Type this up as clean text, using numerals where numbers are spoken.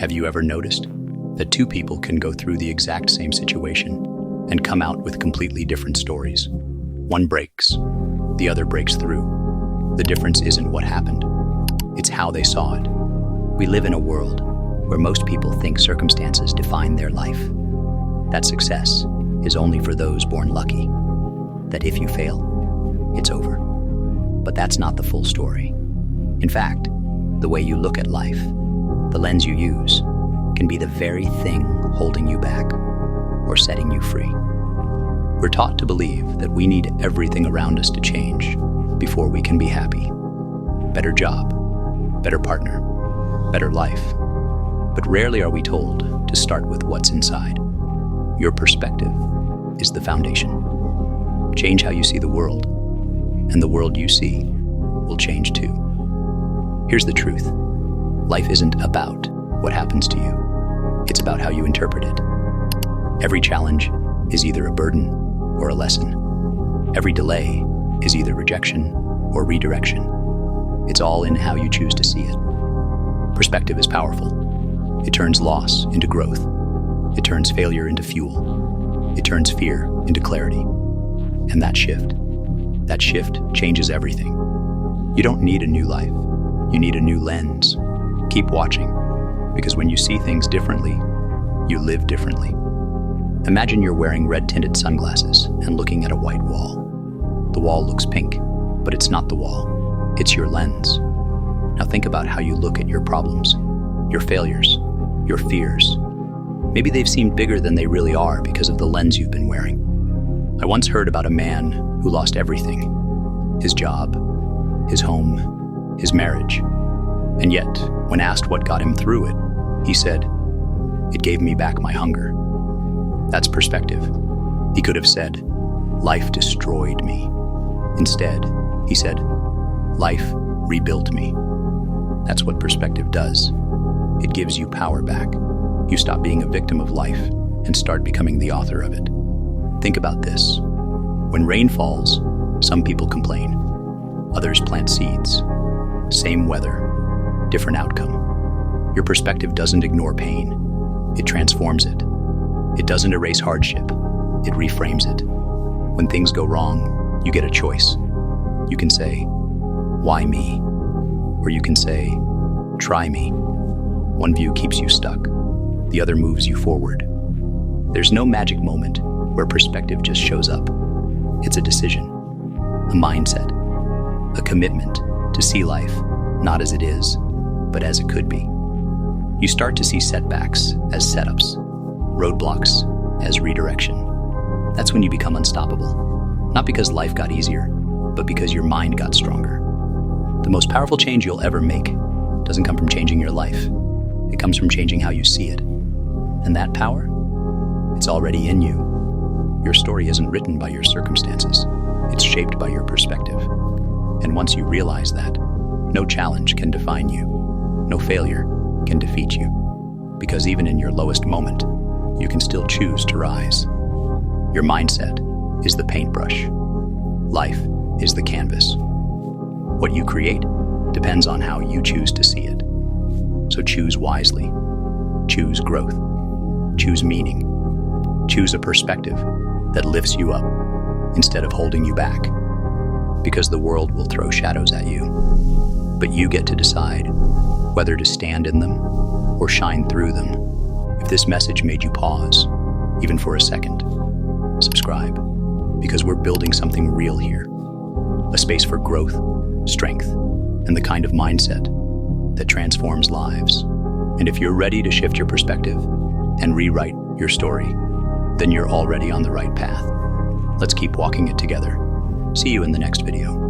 Have you ever noticed that two people can go through the exact same situation and come out with completely different stories? One breaks, the other breaks through. The difference isn't what happened, it's how they saw it. We live in a world where most people think circumstances define their life, that success is only for those born lucky, that if you fail, it's over. But that's not the full story. In fact, the way you look at life, the lens you use, can be the very thing holding you back or setting you free. We're taught to believe that we need everything around us to change before we can be happy. Better job, better partner, better life. But rarely are we told to start with what's inside. Your perspective is the foundation. Change how you see the world, and the world you see will change too. Here's the truth. Life isn't about what happens to you. It's about how you interpret it. Every challenge is either a burden or a lesson. Every delay is either rejection or redirection. It's all in how you choose to see it. Perspective is powerful. It turns loss into growth. It turns failure into fuel. It turns fear into clarity. And that shift changes everything. You don't need a new life. You need a new lens. Keep watching, because when you see things differently, you live differently. Imagine you're wearing red-tinted sunglasses and looking at a white wall. The wall looks pink, but it's not the wall. It's your lens. Now think about how you look at your problems, your failures, your fears. Maybe they've seemed bigger than they really are because of the lens you've been wearing. I once heard about a man who lost everything: his job, his home, his marriage. And yet, when asked what got him through it, he said, "It gave me back my hunger." That's perspective. He could have said, "Life destroyed me." Instead, he said, "Life rebuilt me." That's what perspective does. It gives you power back. You stop being a victim of life and start becoming the author of it. Think about this. When rain falls, some people complain. Others plant seeds. Same weather, different outcome. Your perspective doesn't ignore pain. It transforms it. It doesn't erase hardship. It reframes it. When things go wrong, you get a choice. You can say, "Why me?" Or you can say, "Try me." One view keeps you stuck. The other moves you forward. There's no magic moment where perspective just shows up. It's a decision, a mindset, a commitment to see life not as it is, but as it could be. You start to see setbacks as setups, roadblocks as redirection. That's when you become unstoppable. Not because life got easier, but because your mind got stronger. The most powerful change you'll ever make doesn't come from changing your life. It comes from changing how you see it. And that power, it's already in you. Your story isn't written by your circumstances. It's shaped by your perspective. And once you realize that, no challenge can define you. No failure can defeat you. Because even in your lowest moment, you can still choose to rise. Your mindset is the paintbrush. Life is the canvas. What you create depends on how you choose to see it. So choose wisely. Choose growth. Choose meaning. Choose a perspective that lifts you up instead of holding you back. Because the world will throw shadows at you, but you get to decide whether to stand in them or shine through them. If this message made you pause, even for a second, subscribe, because we're building something real here. A space for growth, strength, and the kind of mindset that transforms lives. And if you're ready to shift your perspective and rewrite your story, then you're already on the right path. Let's keep walking it together. See you in the next video.